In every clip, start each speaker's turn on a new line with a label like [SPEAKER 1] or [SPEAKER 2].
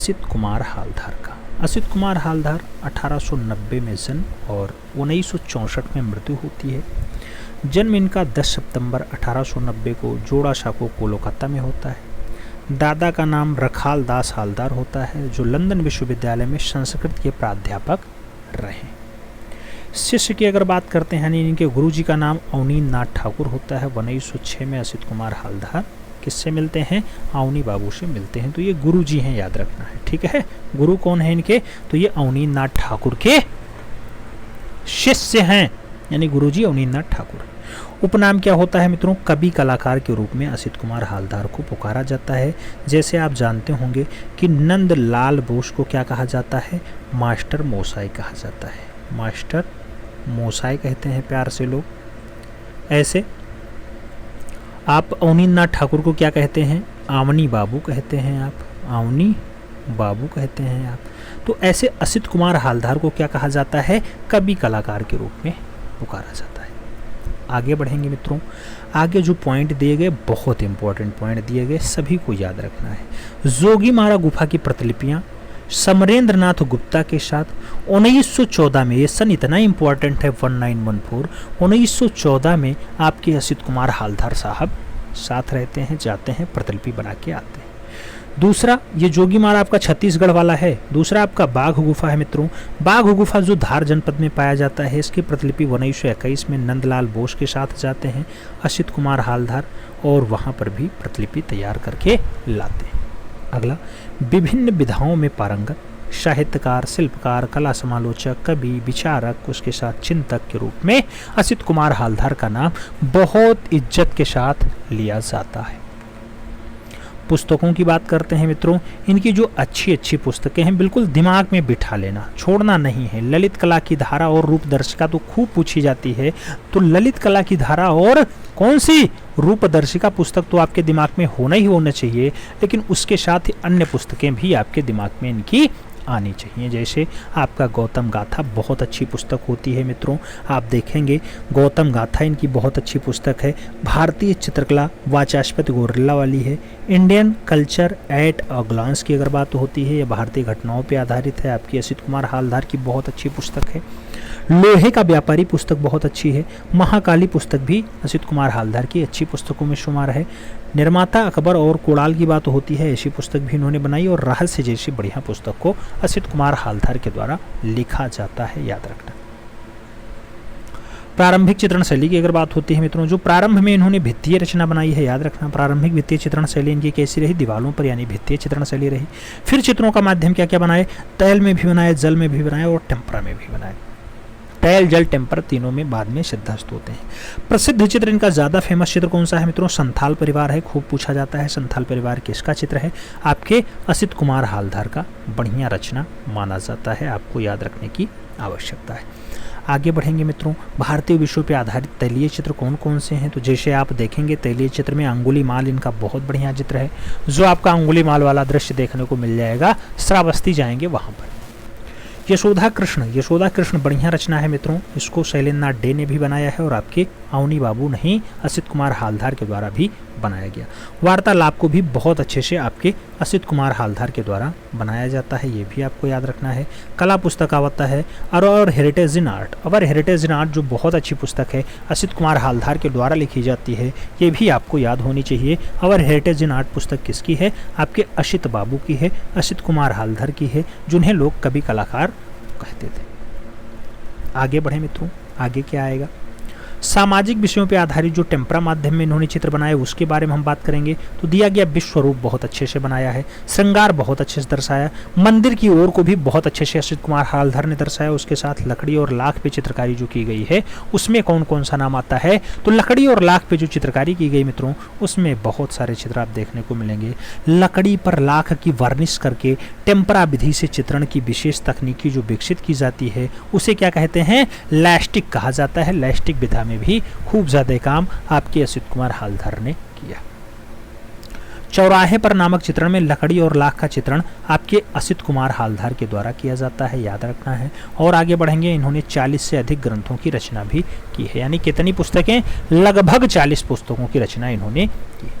[SPEAKER 1] असित कुमार हालधार का। असित कुमार हालधार 1890 में जन्म और 1964 में मृत्यु होती है। जन्म इनका 10 सितंबर 1890 को जोड़ासांको कोलकाता में होता है। दादा का नाम रखाल दास हालधार होता है, जो लंदन विश्वविद्यालय में संस्कृत के प्राध्यापक रहे। शिष्य की अगर बात करते हैं, इनके गुरुजी का नाम अवनींद्र नाथ ठाकुर होता है। 1906 में असित कुमार हालधार किससे मिलते हैं? अवनी बाबू से मिलते हैं। तो ये गुरु जी हैं, याद रखना है, ठीक है। गुरु कौन है इनके? तो ये अवनींद्र नाथ ठाकुर के शिष्य हैं, यानी गुरु जी अवनींद्र नाथ ठाकुर। उपनाम क्या होता है मित्रों? कवि कलाकार के रूप में असित कुमार हालधार को पुकारा जाता है। जैसे आप जानते होंगे कि नंद लाल बोस को क्या कहा जाता है? मास्टर मोसाई कहा जाता है। मास्टर मोसाई कहते हैं प्यार से लोग। ऐसे आप अवनींद्र नाथ ठाकुर को क्या कहते हैं? आवनी बाबू कहते हैं आप, आवनी बाबू कहते हैं आप। तो ऐसे असित कुमार हालधार को क्या कहा जाता है? कवि कलाकार के रूप में पुकारा जाता है। आगे बढ़ेंगे मित्रों। आगे जो पॉइंट दिए गए, बहुत इंपॉर्टेंट पॉइंट दिए गए, सभी को याद रखना है। जोगीमारा गुफा की प्रतिलिपियां समरेंद्र नाथ गुप्ता के साथ 1914 में, ये सन इतना इंपॉर्टेंट है 1914, 1914 में आपके असित कुमार हालधार साहब साथ रहते हैं, जाते हैं, प्रतिलिपि बना के आते हैं। दूसरा, ये जोगीमारा आपका छत्तीसगढ़ वाला है। दूसरा आपका बाघ गुफा है मित्रों। बाघ गुफा जो धार जनपद में पाया जाता है, इसकी प्रतिलिपि 1921 में नंदलाल बोस के साथ जाते हैं असित कुमार हालधार, और वहाँ पर भी प्रतिलिपि तैयार करके लाते हैं। अगला, विभिन्न विधाओं में पारंगत साहित्यकार, शिल्पकार, कला समालोचक, कवि, विचारक, उसके साथ चिंतक के रूप में असित कुमार हालधार का नाम बहुत इज्जत के साथ लिया जाता है। पुस्तकों की बात करते हैं मित्रों। इनकी जो अच्छी अच्छी पुस्तकें हैं, बिल्कुल दिमाग में बिठा लेना, छोड़ना नहीं है। ललित कला की धारा और रूपदर्शिका तो खूब पूछी जाती है, तो ललित कला की धारा और कौन सी? रूपदर्शिका पुस्तक तो आपके दिमाग में होना ही होना चाहिए, लेकिन उसके साथ ही अन्य पुस्तकें भी आपके दिमाग में इनकी आनी चाहिए। जैसे आपका गौतम गाथा बहुत अच्छी पुस्तक होती है मित्रों, आप देखेंगे गौतम गाथा इनकी बहुत अच्छी पुस्तक है। भारतीय चित्रकला वाचस्पति गोरिल्ला वाली है। Indian culture at a glance की अगर बात होती है, यह भारतीय घटनाओं पर आधारित है, आपकी असित कुमार हालधार की बहुत अच्छी पुस्तक है। लोहे का व्यापारी पुस्तक बहुत अच्छी है। महाकाली पुस्तक भी असित कुमार हालधार की अच्छी पुस्तकों में शुमार है। निर्माता अकबर और कोड़ाल की बात होती है, ऐसी पुस्तक भी इन्होंने बनाई, और रहस्य जैसी बढ़िया पुस्तक को असित कुमार हालधार के द्वारा लिखा जाता है, याद रखना। प्रारंभिक चित्रण शैली की अगर बात होती है मित्रों, जो प्रारंभ में इन्होंने भित्तीय रचना बनाई है, याद रखना। प्रारंभिक भित्तीय चित्रण शैली इनकी कैसी रही? दीवालों पर, यानी भित्तीय चित्रण शैली रही। फिर चित्रों का माध्यम क्या क्या बनाए? तैल में भी बनाए, जल में भी बनाए, और टेम्परा में भी बनाए। तैल, जल, टेम्पर तीनों में बाद में सिद्धस्त होते हैं। प्रसिद्ध चित्र इनका ज्यादा फेमस चित्र कौन सा है मित्रों? संथाल परिवार है, खूब पूछा जाता है। संथाल परिवार किसका चित्र है? आपके असित कुमार हालधार का बढ़िया रचना माना जाता है, आपको याद रखने की आवश्यकता है। आगे बढ़ेंगे मित्रों। भारतीय विषयों पर आधारित तैलीय चित्र कौन कौन से हैं? तो जैसे आप देखेंगे तैलीय चित्र में अंगुलीमाल इनका बहुत बढ़िया चित्र है, जो आपका अंगुलीमाल वाला दृश्य देखने को मिल जाएगा, श्रावस्ती जाएंगे वहां पर। यशोदा कृष्ण बढ़िया रचना है मित्रों, इसको शैलेंद्र नाथ डे ने भी बनाया है, और आपके अवनी बाबू नहीं, असित कुमार हालधार के द्वारा भी बनाया गया। वार्तालाप को भी बहुत अच्छे से आपके असित कुमार हालधार के द्वारा बनाया जाता है, ये भी आपको याद रखना है। कला पुस्तक आवता है और heritage in art, our heritage in art जो बहुत अच्छी पुस्तक है, असित कुमार हालधार के द्वारा लिखी जाती है, ये भी आपको याद होनी चाहिए। अवर हेरिटेज इन आर्ट पुस्तक किसकी है? आपके असित बाबू की है, असित कुमार हालधार की है, जिन्हें लोग कवि कलाकार कहते थे। आगे बढ़े मित्रों। आगे क्या आएगा? सामाजिक विषयों पर आधारित जो टेम्परा माध्यम में इन्होंने चित्र बनाए, उसके बारे में हम बात करेंगे। तो दिया गया विश्वरूप बहुत अच्छे से बनाया है, श्रृंगार बहुत अच्छे से दर्शाया, मंदिर की ओर को भी बहुत अच्छे से असित कुमार हालधार ने दर्शाया। उसके साथ लकड़ी और लाख पे चित्रकारी जो की गई है, उसमें कौन कौन सा नाम आता है? तो लकड़ी और लाख पे जो चित्रकारी की गई मित्रों, उसमें बहुत सारे चित्र आप देखने को मिलेंगे। लकड़ी पर लाख की वार्निश करके टेम्परा विधि से चित्रण की विशेष तकनीकी जो विकसित की जाती है, उसे क्या कहते हैं? लैस्टिक कहा जाता है। लैस्टिक विधा में भी खूब ज्यादा काम आपके असित कुमार हालधार ने किया। चौराहे पर नामक चित्रण में लकड़ी और लाख का चित्रण आपके असित कुमार हालधार के द्वारा किया जाता है, याद रखना है। और आगे बढ़ेंगे, इन्होंने 40 से अधिक ग्रंथों की रचना भी की है, यानी कितनी पुस्तकें? लगभग 40 पुस्तकों की रचना इन्होंने की।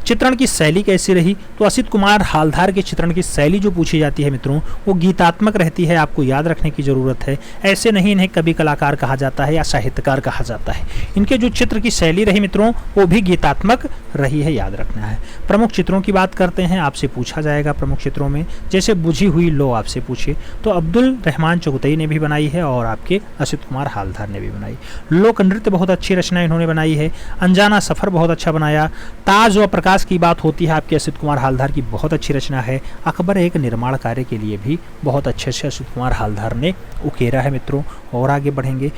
[SPEAKER 1] चित्रण की शैली कैसी रही, तो असित कुमार हालधार के चित्रण की शैली जो पूछी जाती है मित्रों वो गीतात्मक रहती है, आपको याद रखने की जरूरत है। ऐसे नहीं इन्हें कवि कलाकार कहा जाता है या साहित्यकार कहा जाता है। इनके जो चित्र की शैली रही मित्रों वो भी गीतात्मक रही है, याद रखना है। प्रमुख चित्रों की बात करते हैं, आपसे पूछा जाएगा प्रमुख चित्रों में, जैसे बुझी हुई लो आपसे पूछे तो अब्दुल रहमान चुगतई ने भी बनाई है और आपके असित कुमार हालधार ने भी बनाई। लोक नृत्य बहुत अच्छी रचना इन्होंने बनाई है। अनजाना सफर बहुत अच्छा बनाया। ताज व प्रकाश की बात होती है आपके असित कुमार हालधार की, बहुत अच्छी रचना है। अकबर एक निर्माण कार्य के लिए भी बहुत अच्छे से असित कुमार हालधार ने उकेरा है मित्रों। और आगे बढ़ेंगे,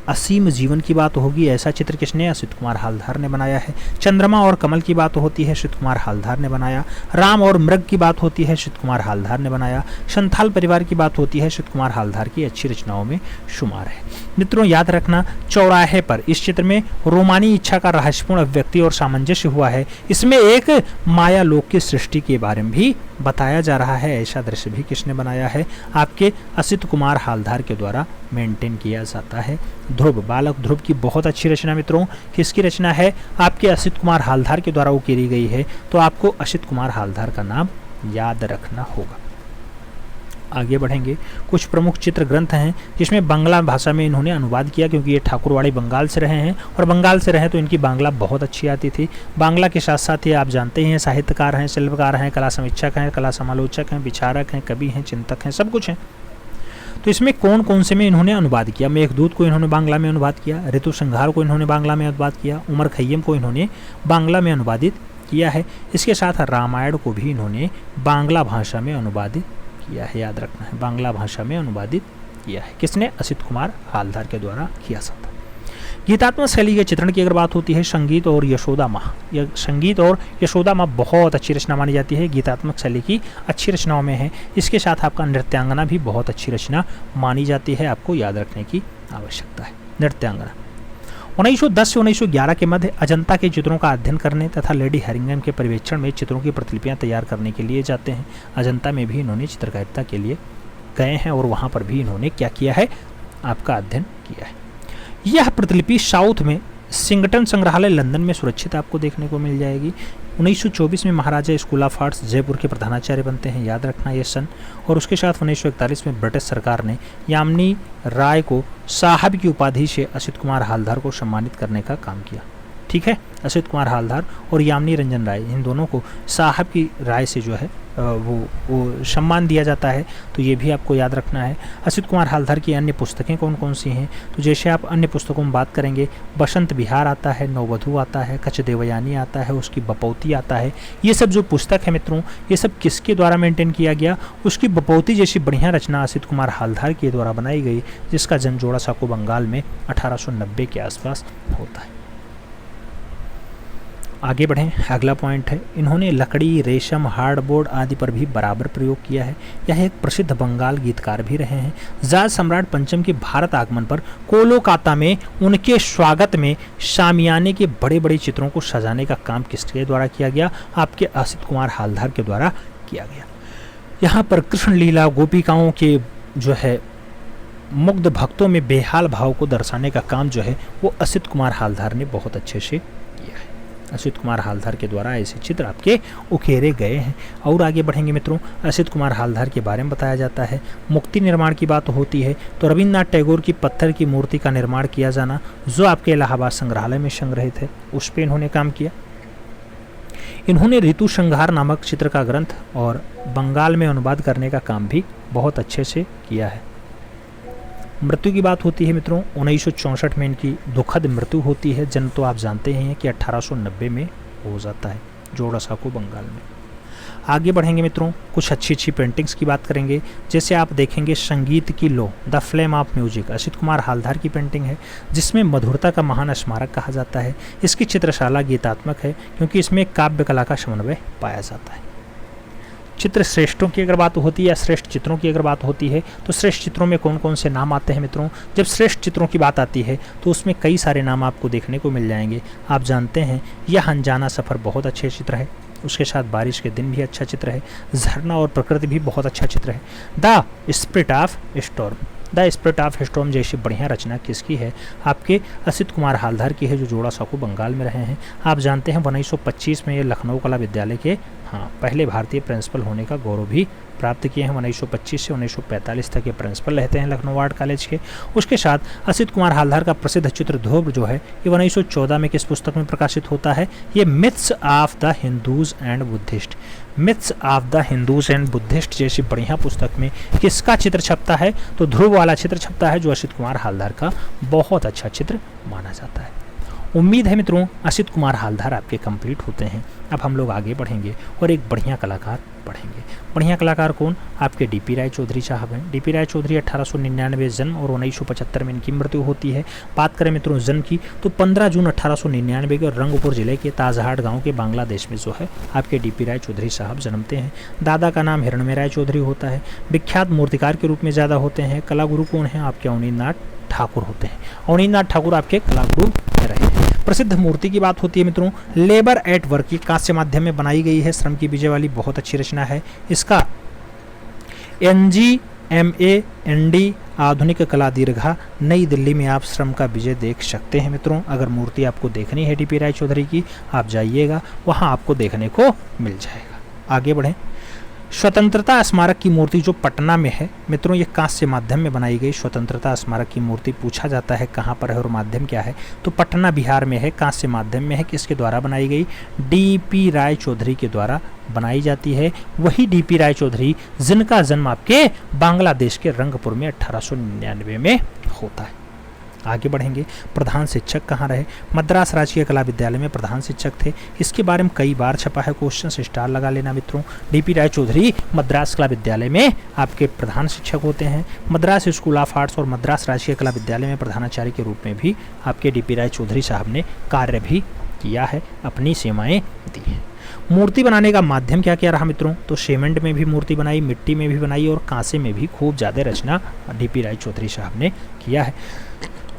[SPEAKER 1] असीम जीवन की बात होगी, ऐसा चित्र किसने, असित कुमार हालधार ने बनाया है। चंद्रमा और कमल की बात होती है, असित कुमार हालधार ने बनाया। राम और मृग की बात होती है, असित कुमार हालधार ने बनाया। संथाल परिवार की बात होती है, असित कुमार हालधार की अच्छी रचनाओं में शुमार है। मित्रों याद रखना, चौराहे पर इस चित्र में रोमानी इच्छा का रहस्यपूर्ण अभिव्यक्ति और सामंजस्य हुआ है। इसमें एक माया लोक की सृष्टि के बारे में भी बताया जा रहा है। ऐसा दृश्य भी किसने बनाया है, आपके असित कुमार हालधार के द्वारा मेंटेन किया जाता है। ध्रुव, बालक ध्रुव की बहुत अच्छी रचना मित्रों, किसकी रचना है, आपके असित कुमार हालधार के द्वारा उकेरी गई है। तो आपको असित कुमार हालधार का नाम याद रखना होगा। आगे बढ़ेंगे, कुछ प्रमुख चित्र ग्रंथ हैं जिसमें बांग्ला भाषा में इन्होंने अनुवाद किया, क्योंकि ये ठाकुरवाड़ी बंगाल से रहे हैं और बंगाल से रहे तो इनकी बांग्ला बहुत अच्छी आती थी। बांग्ला के साथ साथ ये आप जानते हैं साहित्यकार हैं, शिल्पकार हैं, कला समीक्षक हैं, कला समालोचक हैं, विचारक हैं, कवि हैं, चिंतक हैं, सब कुछ हैं। तो इसमें कौन कौन से में इन्होंने अनुवाद किया, मेघदूत को इन्होंने बांग्ला में अनुवाद किया, ऋतु संहार को इन्होंने बांग्ला में अनुवाद किया, उमर खय्यम को इन्होंने बांग्ला में अनुवादित किया है। इसके साथ रामायण को भी इन्होंने बांग्ला भाषा में अनुवादित किया है, याद रखना है, बांग्ला भाषा में अनुवादित किया है। किसने, असित कुमार हालधार के द्वारा किया जाता। गीतात्मक शैली के चित्रण की अगर बात होती है, संगीत और यशोदा माँ, यह संगीत और यशोदा माँ बहुत अच्छी रचना मानी जाती है, गीतात्मक शैली की अच्छी रचनाओं में है। इसके साथ आपका नृत्यांगना भी बहुत अच्छी रचना मानी जाती है, आपको याद रखने की आवश्यकता है। नृत्यांगना 1910 से 1911 के मध्य अजंता के चित्रों का अध्ययन करने तथा लेडी हैरिंगम के पर्यवेक्षण में चित्रों की प्रतिलिपियां तैयार करने के लिए जाते हैं। अजंता में भी इन्होंने चित्रकारिता के लिए गए हैं और वहां पर भी इन्होंने क्या किया है, आपका अध्ययन किया है। यह प्रतिलिपि साउथ में सिंगटन संग्रहालय लंदन में सुरक्षित आपको देखने को मिल जाएगी। 1924 में महाराजा स्कूल ऑफ आर्ट्स जयपुर के प्रधानाचार्य बनते हैं, याद रखना ये सन। और उसके साथ 1941 में ब्रिटिश सरकार ने यामिनी राय को साहब की उपाधि से असित कुमार हालधार को सम्मानित करने का काम किया। ठीक है, असित कुमार हालधार और यामिनी रंजन राय, इन दोनों को साहब की राय से जो है वो सम्मान दिया जाता है। तो ये भी आपको याद रखना है। असित कुमार हालधार की अन्य पुस्तकें कौन कौन सी हैं, तो जैसे आप अन्य पुस्तकों में बात करेंगे, बसंत विहार आता है, नववधु आता है, कच्छ देवयानी आता है, उसकी बपौती आता है। ये सब जो पुस्तक है मित्रों, ये सब किसके द्वारा मेंटेन किया गया, उसकी बपौती जैसी बढ़िया रचना असित कुमार हालधार के द्वारा बनाई गई, जिसका जन्म जोड़ा साको बंगाल में 1890 के आसपास होता है। आगे बढ़ें, अगला पॉइंट है, इन्होंने लकड़ी, रेशम, हार्डबोर्ड आदि पर भी बराबर प्रयोग किया है। यह एक प्रसिद्ध बंगाल गीतकार भी रहे हैं। जाट सम्राट पंचम के भारत आगमन पर कोलकाता में उनके स्वागत में शामियाने के बड़े बड़े चित्रों को सजाने का काम किसके द्वारा किया गया, आपके असित कुमार हालधार के द्वारा किया गया। यहाँ पर कृष्ण लीला, गोपिकाओं के जो है मुग्ध भक्तों में बेहाल भाव को दर्शाने का काम जो है वो असित कुमार हालधार ने बहुत अच्छे से किया है। असित कुमार हालधार के द्वारा ऐसे चित्र आपके उकेरे गए हैं। और आगे बढ़ेंगे मित्रों, असित कुमार हालधार के बारे में बताया जाता है। मूर्ति निर्माण की बात होती है तो रविन्द्रनाथ टैगोर की पत्थर की मूर्ति का निर्माण किया जाना, जो आपके इलाहाबाद संग्रहालय में संग्रहित है, उस पर इन्होंने काम किया। इन्होंने ऋतु संहार नामक चित्र का ग्रंथ और बंगाल में अनुवाद करने का काम भी बहुत अच्छे से किया है। मृत्यु की बात होती है मित्रों, 1964 में इनकी दुखद मृत्यु होती है। जन्म तो आप जानते हैं कि 1890 में हो जाता है, जोड़ा साको बंगाल में। आगे बढ़ेंगे मित्रों, कुछ अच्छी अच्छी पेंटिंग्स की बात करेंगे। जैसे आप देखेंगे संगीत की लो, the flame of music, Asit Kumar Haldar की पेंटिंग है, जिसमें मधुरता का महान स्मारक कहा जाता है। इसकी चित्रशाला गीतात्मक है क्योंकि इसमें काव्य कला का समन्वय पाया जाता है। चित्र श्रेष्ठों की अगर बात होती है या श्रेष्ठ चित्रों की अगर बात होती है तो श्रेष्ठ चित्रों में कौन कौन से नाम आते हैं मित्रों। जब श्रेष्ठ चित्रों की बात आती है तो उसमें कई सारे नाम आपको देखने को मिल जाएंगे। आप जानते हैं यह अनजाना सफ़र बहुत अच्छे चित्र है, उसके साथ बारिश के दिन भी अच्छा चित्र है, झरना और प्रकृति भी बहुत अच्छा चित्र है। The spirit of storm, the spirit of storm जैसी बढ़िया रचना किसकी है? आपके असित कुमार हालदार की है, जो जोड़ा साँको बंगाल में रहे हैं। आप जानते हैं 1925 में ये लखनऊ कला विद्यालय के पहले भारतीय प्रिंसिपल होने का गौरव भी प्राप्त किए हैं। 1925 से 1945 तक ये प्रिंसिपल रहते हैं लखनऊ आर्ट कॉलेज के। उसके साथ असित कुमार हालदार का प्रसिद्ध चित्र ध्रुव जो है ये 1914 में किस पुस्तक में प्रकाशित होता है? ये myths of the Hindus and Buddhist, myths of the Hindus and Buddhist जैसी बढ़िया पुस्तक में किसका चित्र छपता है? तो ध्रुव वाला चित्र छपता है, जो असित कुमार हालदार का बहुत अच्छा चित्र माना जाता है। उम्मीद है मित्रों असित कुमार हालदार आपके कंप्लीट होते हैं। अब हम लोग आगे बढ़ेंगे और एक बढ़िया कलाकार पढ़ेंगे। बढ़िया कलाकार कौन? आपके डीपी राय चौधरी साहब हैं। डीपी राय चौधरी 1899 जन्म और 1975 में इनकी मृत्यु होती है। बात करें मित्रों जन्म की तो 15 जून 1899 के रंगपुर जिले के ताजहाट गांव के बांग्लादेश में जो है आपके डीपी राय चौधरी साहब जन्मते हैं। दादा का नाम हिरणमय राय चौधरी होता है। विख्यात मूर्तिकार के रूप में ज़्यादा होते हैं। कलागुरु कौन है? आपके अवनींद्रनाथ ठाकुर होते हैं। अवनींद्रनाथ ठाकुर आपके कलागुरु रहे हैं। प्रसिद्ध मूर्ति की बात होती है मित्रों, लेबर एट वर्क, की कांस्य माध्यम में बनाई गई है। श्रम की विजय वाली बहुत अच्छी रचना है। इसका NGMA ND आधुनिक कला दीर्घा नई दिल्ली में आप श्रम का विजय देख सकते हैं मित्रों। अगर मूर्ति आपको देखनी है डीपी राय चौधरी की, आप जाइएगा, वहां आपको देखने को मिल जाएगा। आगे बढ़ें। स्वतंत्रता स्मारक की मूर्ति जो पटना में है मित्रों, ये कांस्य माध्यम में बनाई गई स्वतंत्रता स्मारक की मूर्ति। पूछा जाता है कहाँ पर है और माध्यम क्या है, तो पटना बिहार में है, कांस्य माध्यम में है। किसके द्वारा बनाई गई? डीपी राय चौधरी के द्वारा बनाई जाती है। वही डीपी राय चौधरी जिनका जन्म आपके बांग्लादेश के रंगपुर में 1899 में होता है। आगे बढ़ेंगे। प्रधान शिक्षक कहाँ रहे? मद्रास राजकीय कला विद्यालय में प्रधान शिक्षक थे। इसके बारे में कई बार छपा है, क्वेश्चन से स्टार लगा लेना मित्रों। डीपी राय चौधरी मद्रास कला विद्यालय में आपके प्रधान शिक्षक होते हैं। मद्रास स्कूल ऑफ आर्ट्स और मद्रास राजकीय कला विद्यालय में प्रधानाचार्य के रूप में भी आपके डीपी राय चौधरी साहब ने कार्य भी किया है, अपनी सेवाएं दी हैं। मूर्ति बनाने का माध्यम क्या क्या रहा मित्रों? तो सीमेंट में भी मूर्ति बनाई, मिट्टी में भी बनाई और कांसे में भी खूब ज़्यादा रचना डीपी राय चौधरी साहब ने किया है।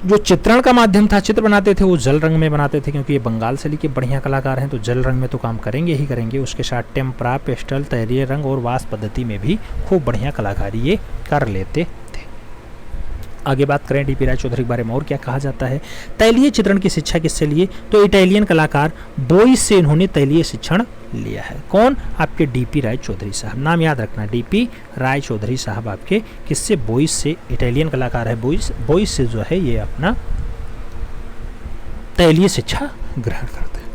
[SPEAKER 1] जो चित्रण का माध्यम था, चित्र बनाते थे, वो जल रंग में बनाते थे, क्योंकि ये बंगाल से लेके बढ़िया कलाकार हैं तो जल रंग में तो काम करेंगे ही करेंगे। उसके साथ टेम्परा, पेस्टल, तैलीय रंग और वास पद्धति में भी खूब बढ़िया कलाकारी ये कर लेते थे। आगे बात करें डीपी राय चौधरी के बारे में और क्या कहा जाता है। तैलीय चित्रण की शिक्षा किससे लिए? तो इटालियन कलाकार बोइस से इन्होंने तैलीय शिक्षण लिया है। कौन? आपके डीपी राय चौधरी साहब। नाम याद रखना, डीपी राय चौधरी साहब आपके किससे? बोइस से। इटालियन कलाकार है बोइस से जो है ये अपना तैलीय शिक्षा ग्रहण करते हैं।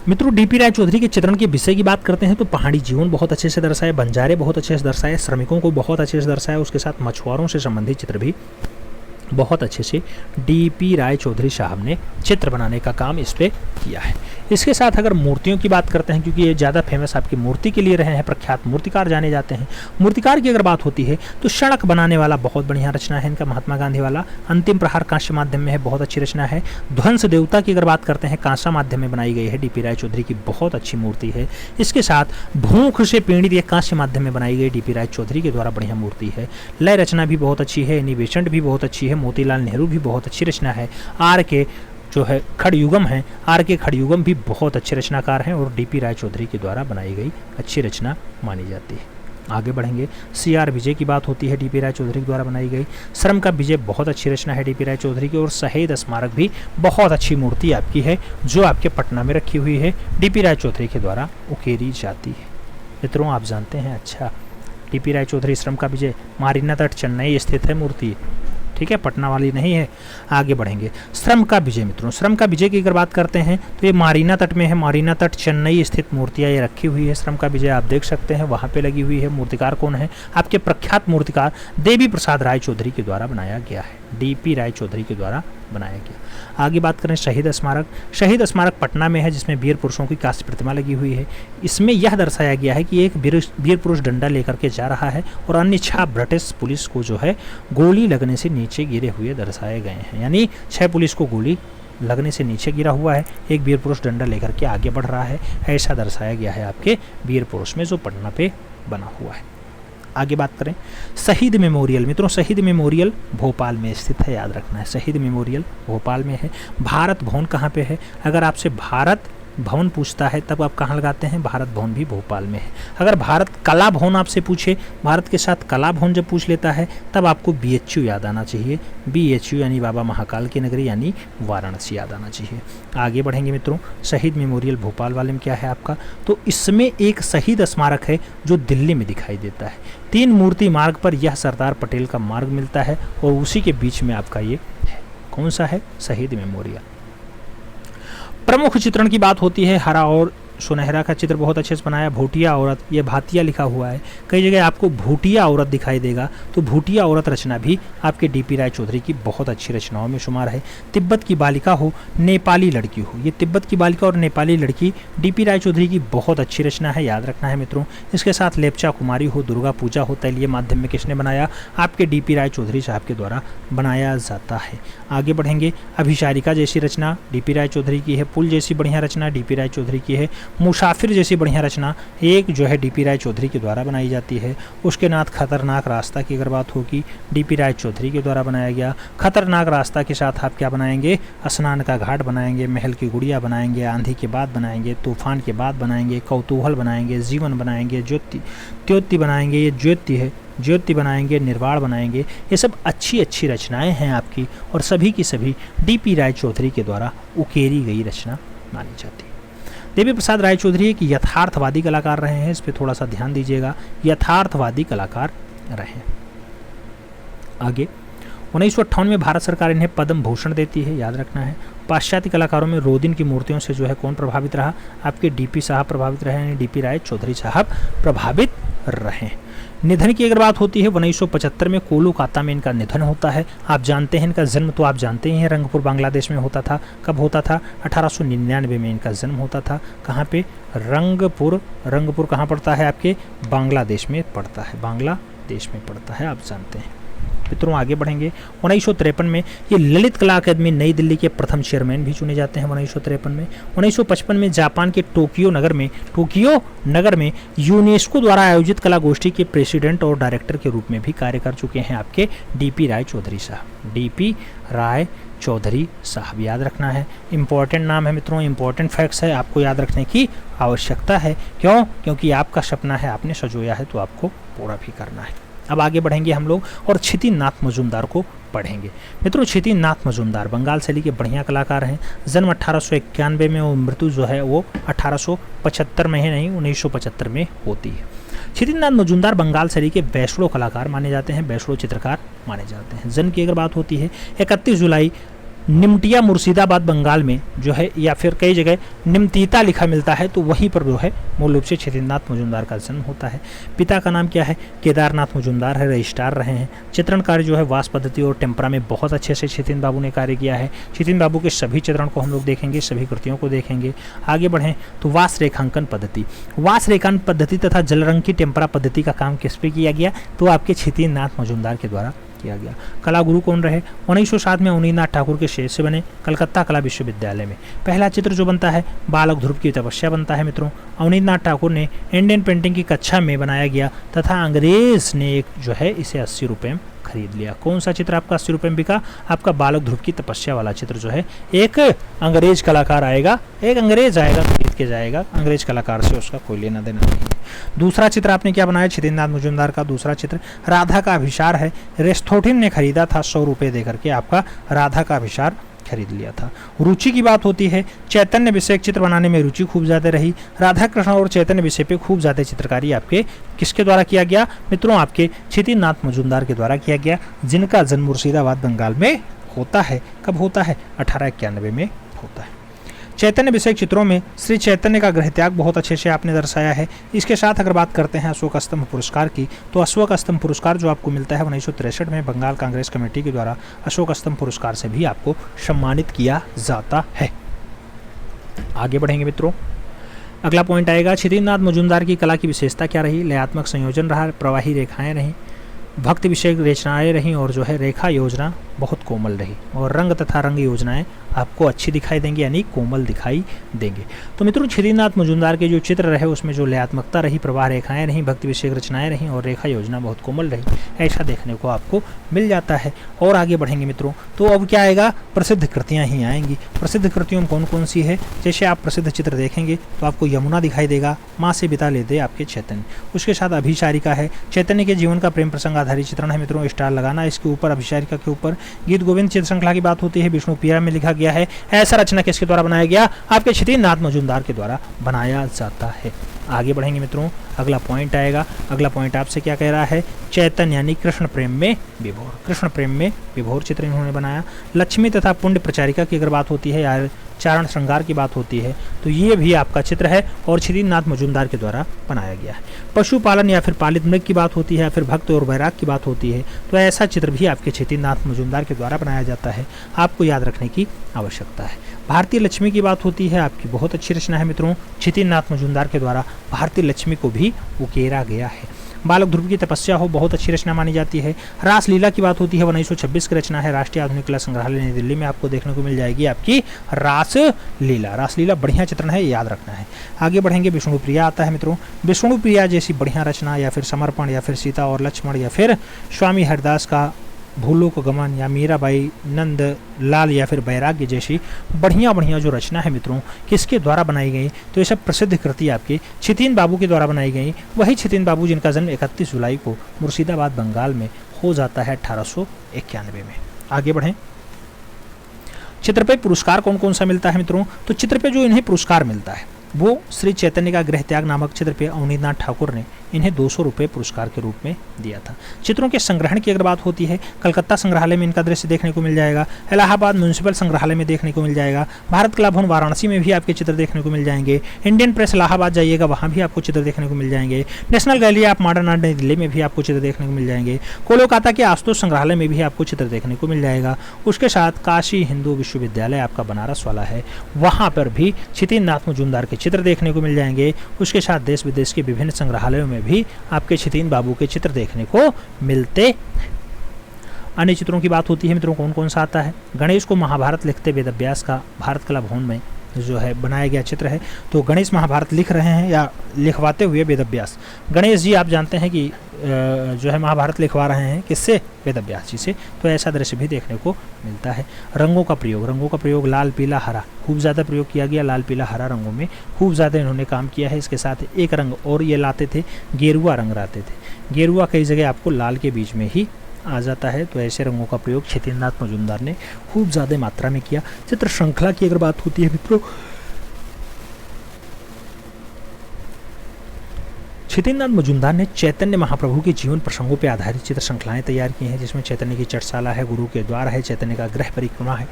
[SPEAKER 1] मित्रों डीपी राय चौधरी के चित्रण के विषय की बात करते हैं तो पहाड़ी जीवन बहुत अच्छे से दर्शाए, बंजारे बहुत अच्छे से दर्शाए, श्रमिकों को बहुत अच्छे से दर्शाया, उसके साथ मछुआरों से संबंधित चित्र भी बहुत अच्छे से डीपी राय चौधरी साहब ने चित्र बनाने का काम इस पे किया है। इसके साथ अगर मूर्तियों की बात करते हैं, क्योंकि ये ज़्यादा फेमस आपकी मूर्ति के लिए रहे हैं, प्रख्यात मूर्तिकार जाने जाते हैं। मूर्तिकार की अगर बात होती है तो सड़क बनाने वाला बहुत बढ़िया रचना है इनका, महात्मा गांधी वाला। अंतिम प्रहार कांस्य माध्यम में है, बहुत अच्छी रचना है। ध्वंस देवता की अगर बात करते हैं, कांसा माध्यम में बनाई गई है, डीपी राय चौधरी की बहुत अच्छी मूर्ति है। इसके साथ भूख से पीड़ित ये कांस्य माध्यम में बनाई गई डीपी राय चौधरी के द्वारा बढ़िया मूर्ति है। लय रचना भी बहुत अच्छी है, एनिवेशन भी बहुत अच्छी है, मोतीलाल नेहरू भी बहुत अच्छी रचना है। आर के जो है खड़युगम है, आर के खड़युगम भी बहुत अच्छे रचनाकार हैं और डीपी राय चौधरी के द्वारा बनाई गई अच्छी रचना मानी जाती है। आगे बढ़ेंगे। CR विजय की बात होती है, डीपी राय चौधरी के द्वारा बनाई गई। श्रम का विजय बहुत अच्छी रचना है डीपी राय चौधरी की। और शहीद स्मारक भी बहुत अच्छी मूर्ति आपकी है जो आपके पटना में रखी हुई है, डीपी राय चौधरी के द्वारा उकेरी जाती है। मित्रों आप जानते हैं, अच्छा डीपी राय चौधरी श्रम का विजय मारीना तट चेन्नई स्थित है मूर्ति, ठीक है, पटना वाली नहीं है। आगे बढ़ेंगे। श्रम का विजय मित्रों, श्रम का विजय की अगर बात करते हैं तो ये मारीना तट में है, मारीना तट चेन्नई स्थित मूर्तियाँ ये रखी हुई है। श्रम का विजय आप देख सकते हैं वहाँ पे लगी हुई है। मूर्तिकार कौन है? आपके प्रख्यात मूर्तिकार देवी प्रसाद राय चौधरी के द्वारा बनाया गया है, डीपी राय चौधरी के द्वारा बनाया गया। आगे बात करें शहीद स्मारक। शहीद स्मारक पटना में है जिसमें वीर पुरुषों की कांस्य प्रतिमा लगी हुई है। इसमें यह दर्शाया गया है कि एक वीर पुरुष डंडा लेकर के जा रहा है और अन्य 6 ब्रिटिश पुलिस को जो है गोली लगने से नीचे गिरे हुए दर्शाए गए हैं। यानी 6 पुलिस को गोली लगने से नीचे गिरा हुआ है, एक वीर पुरुष डंडा लेकर के आगे बढ़ रहा है, ऐसा दर्शाया गया है आपके वीर पुरुष में जो पटना पे बना हुआ है। आगे बात करें शहीद मेमोरियल। मित्रों शहीद मेमोरियल भोपाल में स्थित है, याद रखना है, शहीद मेमोरियल भोपाल में है। भारत भवन कहाँ पे है? अगर आपसे भारत भवन पूछता है तब आप कहाँ लगाते हैं, भारत भवन भी भोपाल में है। अगर भारत कला भवन आपसे पूछे, भारत के साथ कला भवन जब पूछ लेता है तब आपको BHU याद आना चाहिए। BHU यानी बाबा महाकाल की नगरी यानी वाराणसी याद आना चाहिए। आगे बढ़ेंगे मित्रों, शहीद मेमोरियल भोपाल वाले में क्या है आपका, तो इसमें एक शहीद स्मारक है जो दिल्ली में दिखाई देता है। 3 मूर्ति मार्ग पर यह सरदार पटेल का मार्ग मिलता है और उसी के बीच में आपका ये है। कौन सा है, शहीद मेमोरियल। प्रमुख चित्रण की बात होती है, हरा और सुनहरा का चित्र बहुत अच्छे से बनाया। भूटिया औरत, ये भातिया लिखा हुआ है, कई जगह आपको भूटिया औरत दिखाई देगा, तो भूटिया औरत रचना भी आपके DP राय चौधरी की बहुत अच्छी रचनाओं में शुमार है। तिब्बत की बालिका हो, नेपाली लड़की हो, ये तिब्बत की बालिका और नेपाली लड़की DP राय चौधरी की बहुत अच्छी रचना है, याद रखना है मित्रों। इसके साथ लेपचा कुमारी हो, दुर्गा पूजा हो, तैलीय माध्यम में किसने बनाया, आपके DP राय चौधरी साहब के द्वारा बनाया जाता है। आगे बढ़ेंगे, अभिसारिका जैसी रचना DP राय चौधरी की है। पुल जैसी बढ़िया रचना DP राय चौधरी की है। मुसाफिर जैसी बढ़िया रचना एक जो है DP राय चौधरी के द्वारा बनाई जाती है। उसके नाथ खतरनाक रास्ता की अगर बात होगी, DP राय चौधरी के द्वारा बनाया गया। खतरनाक रास्ता के साथ आप क्या बनाएंगे, स्नान का घाट बनाएंगे, महल की गुड़िया बनाएंगे, आंधी के बाद बनाएंगे, तूफान के बाद बनाएंगे, कौतूहल बनाएंगे, जीवन बनाएंगे, ज्योति बनाएंगे, ये ज्योति है, ज्योति बनाएंगे, निर्वाण बनाएंगे। ये सब अच्छी अच्छी रचनाएं हैं आपकी और सभी की सभी DP राय चौधरी के द्वारा उकेरी गई रचना मानी जाती है। देवी प्रसाद राय चौधरी एक यथार्थवादी कलाकार रहे हैं, इस पर थोड़ा सा ध्यान दीजिएगा, यथार्थवादी कलाकार रहे। आगे 1958 में भारत सरकार इन्हें पद्म भूषण देती है, याद रखना है। पाश्चात्य कलाकारों में रोदिन की मूर्तियों से जो है कौन प्रभावित रहा, आपके DP साहब प्रभावित रहे, यानी DP राय चौधरी साहब प्रभावित रहे। निधन की अगर बात होती है, 1975 में कोलकाता में इनका निधन होता है। आप जानते हैं इनका जन्म तो आप जानते ही हैं, रंगपुर बांग्लादेश में होता था। कब होता था, 1899 में इनका जन्म होता था। कहाँ पे, रंगपुर। रंगपुर कहाँ पड़ता है, आपके बांग्लादेश में पड़ता है, बांग्लादेश में पड़ता है, आप जानते हैं मित्रों। आगे बढ़ेंगे, 1953 में ये ललित कला अकादमी नई दिल्ली के प्रथम चेयरमैन भी चुने जाते हैं 1953 में। 1955 में जापान के टोक्यो नगर में यूनेस्को द्वारा आयोजित कला गोष्ठी के प्रेसिडेंट और डायरेक्टर के रूप में भी कार्य कर चुके हैं आपके DP राय चौधरी साहब। DP राय चौधरी साहब याद रखना है, इंपॉर्टेंट नाम है मित्रों, इंपॉर्टेंट फैक्ट्स है, आपको याद रखने की आवश्यकता है। क्यों, क्योंकि आपका सपना है, आपने सजोया है तो आपको पूरा भी करना है। अब आगे बढ़ेंगे हम लोग और क्षिति नाथ मजूमदार को पढ़ेंगे। मित्रों, क्षिति नाथ मजूमदार बंगाल शैली के बढ़िया कलाकार हैं। जन्म 1891 में और मृत्यु जो है वो 1875 में है, नहीं 1975 में होती है। क्षिति नाथ मजूमदार बंगाल शैली के वैष्णव कलाकार माने जाते हैं, वैष्णव चित्रकार माने जाते हैं। जन्म की अगर बात होती है 31 जुलाई निमटिया मुर्शिदाबाद बंगाल में जो है, या फिर कई जगह निमतीता लिखा मिलता है, तो वहीं पर जो है मूल रूप से क्षितिनाथ मजूमदार का जन्म होता है। पिता का नाम क्या है, केदारनाथ मजूमदार है, रजिस्ट्रार रहे हैं। चित्रण कार्य जो है वास पद्धति और टेम्परा में बहुत अच्छे से क्षितिन बाबू ने कार्य किया है। क्षितिन बाबू के सभी चित्रण को हम लोग देखेंगे, सभी कृतियों को देखेंगे। आगे बढ़ें तो वास रेखांकन पद्धति, वास रेखांकन पद्धति तथा जल रंग की टेम्परा पद्धति का काम किस पे किया गया, तो आपके क्षितिनाथ मजूमदार के द्वारा किया गया। कला गुरु कौन रहे, 1907 में अवनींद्रनाथ ठाकुर के शेष से बने कलकत्ता कला विश्वविद्यालय में। पहला चित्र जो बनता है बालक ध्रुव की तपस्या बनता है मित्रों, अवनींद्रनाथ ठाकुर ने इंडियन पेंटिंग की कक्षा में बनाया गया तथा अंग्रेज ने एक जो है इसे 80 रुपये में खरीद लिया। कौन सा चित्र आपका 80 रुपये में बिका, आपका बालक ध्रुव की तपस्या वाला चित्र जो है। एक अंग्रेज कलाकार आएगा, एक अंग्रेज आएगा खरीद के जाएगा, अंग्रेज कलाकार से उसका कोई लेना देना नहीं है। दूसरा चित्र आपने क्या बनाया, क्षितिनाथ मजूमदार का दूसरा चित्र राधा का अभिसार है। रेस्थोटिन ने खरीदा था 100 रुपये देकर के, आपका राधा का अभिसार खरीद लिया था। रुचि की बात होती है, चैतन्य विषय चित्र बनाने में रुचि खूब ज़्यादा रही। राधा कृष्ण और चैतन्य विषय पे खूब ज़्यादा चित्रकारी आपके किसके द्वारा किया गया मित्रों, आपके क्षितिनाथ मजूमदार के द्वारा किया गया, जिनका जन्म मुर्शिदाबाद बंगाल में होता है। कब होता है, 1891 में होता है। चैतन्य विषय चित्रों में श्री चैतन्य का गृह त्याग बहुत अच्छे से आपने दर्शाया है। इसके साथ अगर बात करते हैं अशोक स्तंभ पुरस्कार की, तो अशोक स्तंभ पुरस्कार जो आपको मिलता है 1963 में बंगाल कांग्रेस कमेटी के द्वारा अशोक स्तंभ पुरस्कार से भी आपको सम्मानित किया जाता है। आगे बढ़ेंगे मित्रों, अगला पॉइंट आएगा, क्षितिनाथ मजूमदार की कला की विशेषता क्या रही, लयात्मक संयोजन रहा, प्रवाही रेखाएं रहीं, भक्ति विषय रचनाएं रहीं और जो है रेखा योजना बहुत कोमल रही और रंग तथा रंग योजनाएं आपको अच्छी दिखाई देंगी, यानी कोमल दिखाई देंगे। तो मित्रों क्षितिनाथ मजूमदार के जो चित्र रहे उसमें जो लयात्मकता रही, प्रवाह रेखाएं रहीं, भक्ति विषयक रचनाएं रहीं और रेखा योजना बहुत कोमल रही, ऐसा देखने को आपको मिल जाता है। और आगे बढ़ेंगे मित्रों तो अब क्या आएगा, प्रसिद्ध कृतियाँ ही आएंगी। प्रसिद्ध कृतियों में कौन कौन सी है, जैसे आप प्रसिद्ध चित्र देखेंगे तो आपको यमुना दिखाई देगा, माँ से बिता लेते आपके चैतन्य। उसके साथ अभिसारिका है, चैतन्य के जीवन का प्रेम प्रसंग आधारित चित्रण है मित्रों, स्टार लगाना इसके ऊपर अभिसारिका के ऊपर। गीत गोविंद चित्र श्रृंखला की बात होती है, विष्णु प्रिया में लिखा गया है। ऐसा रचना किसके द्वारा बनाया गया, आपके क्षितिनाथ मजूमदार के द्वारा बनाया जाता है। आगे बढ़ेंगे मित्रों, अगला पॉइंट आएगा। अगला पॉइंट आपसे क्या कह रहा है, चैतन्य यानी कृष्ण प्रेम में विभोर, कृष्ण प्रेम में विभोर चित्र इन्होंने बनाया। लक्ष्मी तथा पुण्य प्रचारिका की अगर बात होती है या चारण श्रृंगार की बात होती है तो ये भी आपका चित्र है और क्षितिनाथ मजूमदार के द्वारा बनाया गया है। पशुपालन या फिर पालित मृग की बात होती है या फिर भक्त और वैराग की बात होती है तो ऐसा चित्र भी आपके क्षितिनाथ मजूमदार के द्वारा बनाया जाता है, आपको याद रखने की आवश्यकता है। भारतीय लक्ष्मी की बात होती है, आपकी बहुत अच्छी रचना है मित्रों, क्षितिनाथ मजूमदार के द्वारा भारतीय लक्ष्मी को भी उकेरा गया है। बालक ध्रुव की तपस्या हो, बहुत अच्छी रचना मानी जाती है। रासलीला की बात होती है, 1926 की रचना है, राष्ट्रीय आधुनिक कला संग्रहालय नई दिल्ली में आपको देखने को मिल जाएगी आपकी रासलीला। रासलीला बढ़िया चित्रण है, याद रखना है। आगे बढ़ेंगे, विष्णुप्रिया आता है मित्रों। विष्णुप्रिया जैसी बढ़िया रचना या फिर समर्पण या फिर सीता और लक्ष्मण या फिर स्वामी हरिदास का भूलों को गमन या मीराबाई नंद लाल या फिर बैराग्य जैसी बढ़िया बढ़िया जो रचना है मित्रों किसके द्वारा बनाई गई, तो ये सब प्रसिद्ध कृति आपके क्षितिन बाबू के द्वारा बनाई गई। वही क्षितिन बाबू जिनका जन्म 31 जुलाई को मुर्शिदाबाद बंगाल में हो जाता है 1891 में। आगे बढ़ें, चित्र पे पुरस्कार कौन कौन सा मिलता है मित्रों, तो चित्र पे जो इन्हें पुरस्कार मिलता है वो श्री चैतन्य का गृह त्याग नामक चित्र पे अवनींद्रनाथ ठाकुर ने इन्हें 200 रुपये पुरस्कार के रूप में दिया था। चित्रों के संग्रहण की अगर बात होती है, कलकत्ता संग्रहालय में इनका दृश्य देखने को मिल जाएगा, इलाहाबाद म्यूनिसिपल संग्रहालय में देखने को मिल जाएगा, भारत कला भवन वाराणसी में भी आपके चित्र देखने को मिल जाएंगे, इंडियन प्रेस इलाहाबाद जाइएगा वहाँ भी आपको चित्र देखने को मिल जाएंगे, नेशनल गैलरी आप मॉडर्न आर्ट नई दिल्ली में भी आपको चित्र देखने को मिल जाएंगे, कोलकाता के आशुतोष संग्रहालय में भी आपको चित्र देखने को मिल जाएगा। उसके साथ काशी हिंदू विश्वविद्यालय आपका बनारस वाला है, वहाँ पर भी क्षितिनाथ मजूमदार के चित्र देखने को मिल जाएंगे। उसके साथ देश विदेश के विभिन्न संग्रहालयों में भी आपके क्षितिन बाबू के चित्र देखने को मिलते। अन्य चित्रों की बात होती है मित्रों, कौन कौन सा आता है, गणेश को महाभारत लिखते वेदव्यास का भारत कला भवन में जो है बनाया गया चित्र है। तो गणेश महाभारत लिख रहे हैं या लिखवाते हुए वेदव्यास, गणेश जी आप जानते हैं कि जो है महाभारत लिखवा रहे हैं किससे, वेदव्यास जी से, तो ऐसा दृश्य भी देखने को मिलता है। रंगों का प्रयोग लाल पीला हरा खूब ज़्यादा प्रयोग किया गया, लाल पीला हरा रंगों में खूब ज़्यादा इन्होंने काम किया है। इसके साथ एक रंग और ये लाते थे, गेरुआ रंग लाते थे, गेरुआ कई जगह आपको लाल के बीच में ही आ जाता है, तो ऐसे रंगों का प्रयोग क्षितिनाथ मजूमदार ने खूब ज़्यादा मात्रा में किया। चित्र श्रृंखला की अगर बात होती है मित्रों, क्षितिनाथ मजूमदार ने चैतन्य महाप्रभु के जीवन प्रसंगों पर आधारित चित्र श्रृंखलाएं तैयार की हैं, जिसमें चैतन्य की चटशाला है, गुरु के द्वार है, चैतन्य का गृह परिक्रमा है।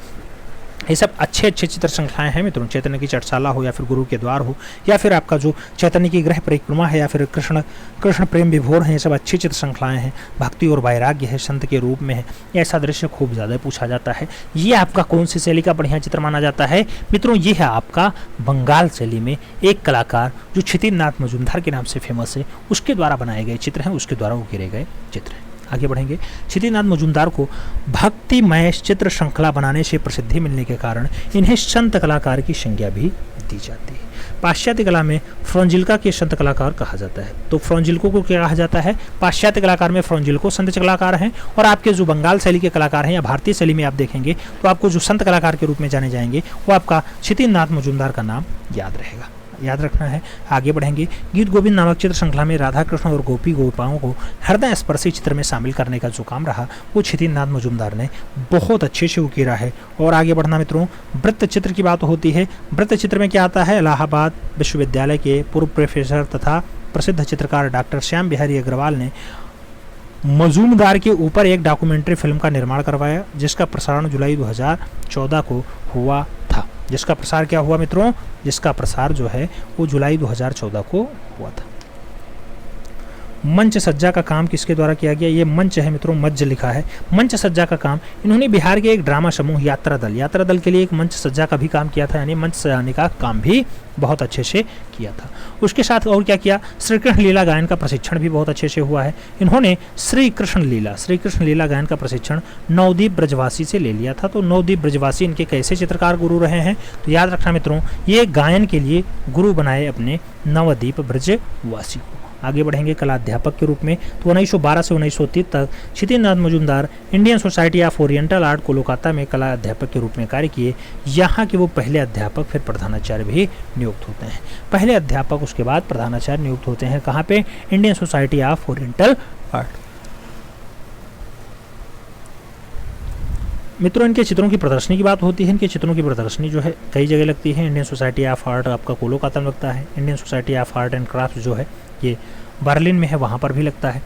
[SPEAKER 1] ये सब अच्छे अच्छे चित्र श्रृंखलाएं हैं मित्रों, चैतन्य की चटशाला हो या फिर गुरु के द्वार हो या फिर आपका जो चैतन्य की गृह परिक्रमा है या फिर कृष्ण प्रेम विभोर है, ये सब अच्छी चित्र श्रृंखलाएं हैं। भक्ति और वैराग्य है, संत के रूप में है, ऐसा दृश्य खूब ज़्यादा पूछा जाता है। ये आपका कौन सी शैली का बढ़िया चित्र माना जाता है मित्रों, ये है आपका बंगाल शैली में एक कलाकार जो क्षितिनाथ मजूमदार के नाम से फेमस है, उसके द्वारा बनाए गए चित्र हैं, उसके द्वारा उकेरे गए चित्र हैं। आगे बढ़ेंगे, क्षितिनाथ मजूमदार को भक्तिमय चित्र श्रृंखला बनाने से प्रसिद्धि मिलने के कारण इन्हें संत कलाकार की संज्ञा भी दी जाती है। पाश्चात्य कला में फ्रॉन्जिल्का के संत कलाकार कहा जाता है, तो फ्रॉन्जिल्को को क्या कहा जाता है, पाश्चात्य कलाकार में फ्रॉन्जिल्को संत कलाकार हैं, और आपके जो बंगाल शैली के कलाकार हैं या भारतीय शैली में आप देखेंगे तो आपको जो संत कलाकार के रूप में जाने जाएंगे वो आपका क्षितिनाथ मजूमदार का नाम याद रहेगा, याद रखना है। आगे बढ़ेंगे, गीत गोविंद नामक चित्र श्रृंखला में राधा कृष्ण और गोपी गोपाओं को हृदय स्पर्शी चित्र में शामिल करने का जो काम रहा वो क्षितिनाथ मजूमदार ने बहुत अच्छे से उकेरा है। और आगे बढ़ना मित्रों, वृत्त चित्र की बात होती है। वृत्त चित्र में क्या आता है, इलाहाबाद विश्वविद्यालय के पूर्व प्रोफेसर तथा प्रसिद्ध चित्रकार डॉक्टर श्याम बिहारी अग्रवाल ने मजूमदार के ऊपर एक डॉक्यूमेंट्री फिल्म का निर्माण करवाया, जिसका प्रसारण जुलाई 2014 को हुआ था। जिसका प्रसार क्या हुआ मित्रों, जिसका प्रसार जो है वो जुलाई 2014 को हुआ था। मंच सज्जा का काम किसके द्वारा किया गया? ये मंच है मित्रों, मज्ज लिखा है। मंच सज्जा का काम इन्होंने बिहार के एक ड्रामा समूह यात्रा दल के लिए एक मंच सज्जा का भी काम किया था, यानी मंच सजाने का काम भी बहुत अच्छे से किया था। उसके साथ और क्या किया? श्री कृष्ण लीला गायन का प्रशिक्षण भी बहुत अच्छे से हुआ है। इन्होंने श्री कृष्ण लीला गायन का प्रशिक्षण नवदीप ब्रजवासी से ले लिया था। तो नवदीप ब्रजवासी इनके कैसे चित्रकार गुरु रहे हैं? तो याद रखना मित्रों, ये गायन के लिए गुरु बनाए अपने नवदीप ब्रजवासी को। आगे बढ़ेंगे कला अध्यापक के रूप में। तो 1912 से 1930 तक Kshitij Majumdar Indian Society of Oriental Art Kolkata में कला अध्यापक के रूप में कार्य किए। यहाँ के वो पहले अध्यापक फिर प्रधानाचार्य भी नियुक्त होते हैं। पहले अध्यापक उसके बाद प्रधानाचार्य नियुक्त होते हैं। कहाँ पे? Indian Society of Oriental art. मित्रों, इनके चित्रों की प्रदर्शनी की बात होती है। इनके चित्रों की प्रदर्शनी जो है कई जगह लगती है। इंडियन सोसाइटी ऑफ आर्ट आपका कोलकाता में लगता है। Indian Society of art and craft जो है ये बर्लिन में है, वहाँ पर भी लगता है।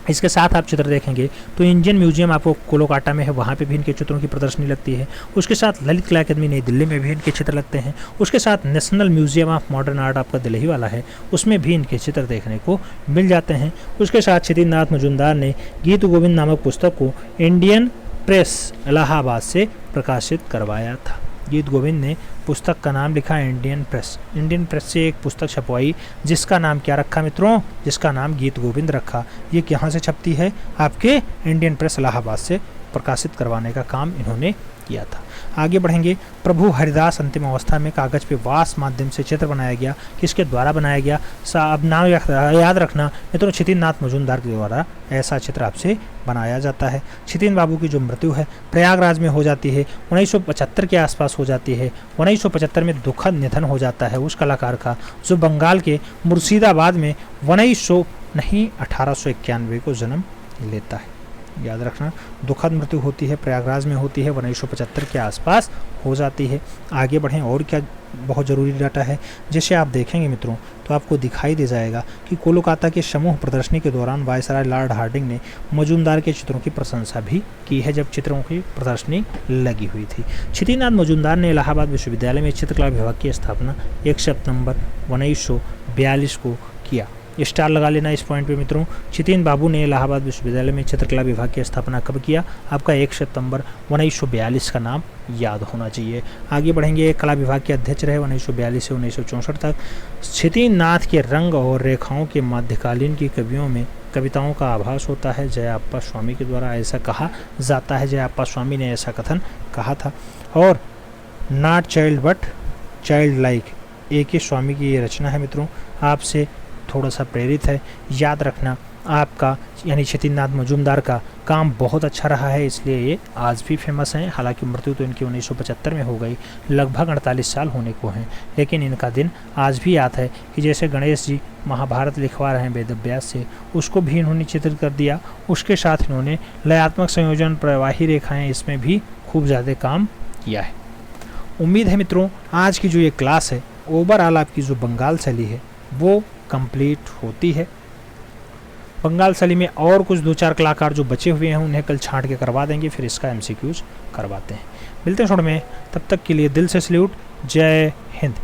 [SPEAKER 1] इसके साथ आप चित्र देखेंगे तो इंडियन म्यूजियम आपको कोलकाता में है, वहाँ पे भी इनके चित्रों की प्रदर्शनी लगती है। उसके साथ ललित कला अकादमी नई दिल्ली में भी इनके चित्र लगते हैं। उसके साथ national museum of modern art आपका दिल्ली वाला है, उसमें भी इनके चित्र देखने को मिल जाते हैं। उसके साथ क्षितिज मजूमदार ने गीत गोविंद नामक पुस्तक को इंडियन प्रेस इलाहाबाद से प्रकाशित करवाया था। गीत गोविंद ने पुस्तक का नाम लिखा इंडियन प्रेस से एक पुस्तक छपवाई, जिसका नाम क्या रखा मित्रों? जिसका नाम गीत गोविंद रखा। ये कहाँ से छपती है? आपके इंडियन प्रेस इलाहाबाद से प्रकाशित करवाने का काम इन्होंने किया था। आगे बढ़ेंगे। प्रभु हरिदास अंतिम अवस्था में कागज पे वास माध्यम से चित्र बनाया गया। किसके द्वारा बनाया गया? अब नाम याद रखना मित्रों, क्षितिज मजूमदार के द्वारा ऐसा चित्र आपसे बनाया जाता है। क्षितिज बाबू की जो मृत्यु है प्रयागराज में हो जाती है, 1975 के आसपास हो जाती है। 1975 में दुखद निधन हो जाता है उस कलाकार का, जो बंगाल के मुर्शिदाबाद में 1891 को जन्म लेता है। याद रखना, दुखद मृत्यु होती है, प्रयागराज में होती है, 1975 के आसपास हो जाती है। आगे बढ़ें। और क्या बहुत ज़रूरी डाटा है, जैसे आप देखेंगे मित्रों तो आपको दिखाई दे जाएगा कि कोलकाता के समूह प्रदर्शनी के दौरान वायसराय लॉर्ड हार्डिंग ने मजूमदार के चित्रों की प्रशंसा भी की है, जब चित्रों की प्रदर्शनी लगी हुई थी। क्षितिज मजूमदार ने इलाहाबाद विश्वविद्यालय में चित्रकला विभाग की स्थापना 1 सितंबर 1942 को किया। स्टार लगा लेना इस पॉइंट पे मित्रों। क्षितिज बाबू ने इलाहाबाद विश्वविद्यालय में चित्रकला विभाग की स्थापना कब किया? आपका 1 सितंबर 1942 का नाम याद होना चाहिए। आगे बढ़ेंगे। कला विभाग के अध्यक्ष रहे 1942 से 1964 तक। क्षितिज नाथ के रंग और रेखाओं के मध्यकालीन की कवियों में कविताओं का आभास होता है। जयाप्पा स्वामी के द्वारा ऐसा कहा जाता है, जयाप्पा स्वामी ने ऐसा कथन कहा था। और not child but child like A.K. स्वामी की ये रचना है मित्रों, आपसे थोड़ा सा प्रेरित है। याद रखना, आपका यानी क्षितिज मजूमदार का काम बहुत अच्छा रहा है, इसलिए ये आज भी फेमस हैं। हालांकि मृत्यु तो इनकी 1975 में हो गई, लगभग 48 साल होने को हैं, लेकिन इनका दिन आज भी याद है कि जैसे गणेश जी महाभारत लिखवा रहे हैं वेदव्यास से, उसको भी इन्होंने चित्रित कर दिया। उसके साथ इन्होंने लयात्मक संयोजन, प्रवाही रेखाएँ, इसमें भी खूब ज़्यादा काम किया है। उम्मीद है मित्रों आज की जो ये क्लास है, ओवरऑल आपकी जो बंगाल शैली है वो कंप्लीट होती है। बंगाल शैली में और कुछ 2-4 कलाकार जो बचे हुए हैं उन्हें कल छांट के करवा देंगे, फिर इसका MCQs करवाते हैं। मिलते हैं छोड़ में, तब तक के लिए दिल से सल्यूट। जय हिंद।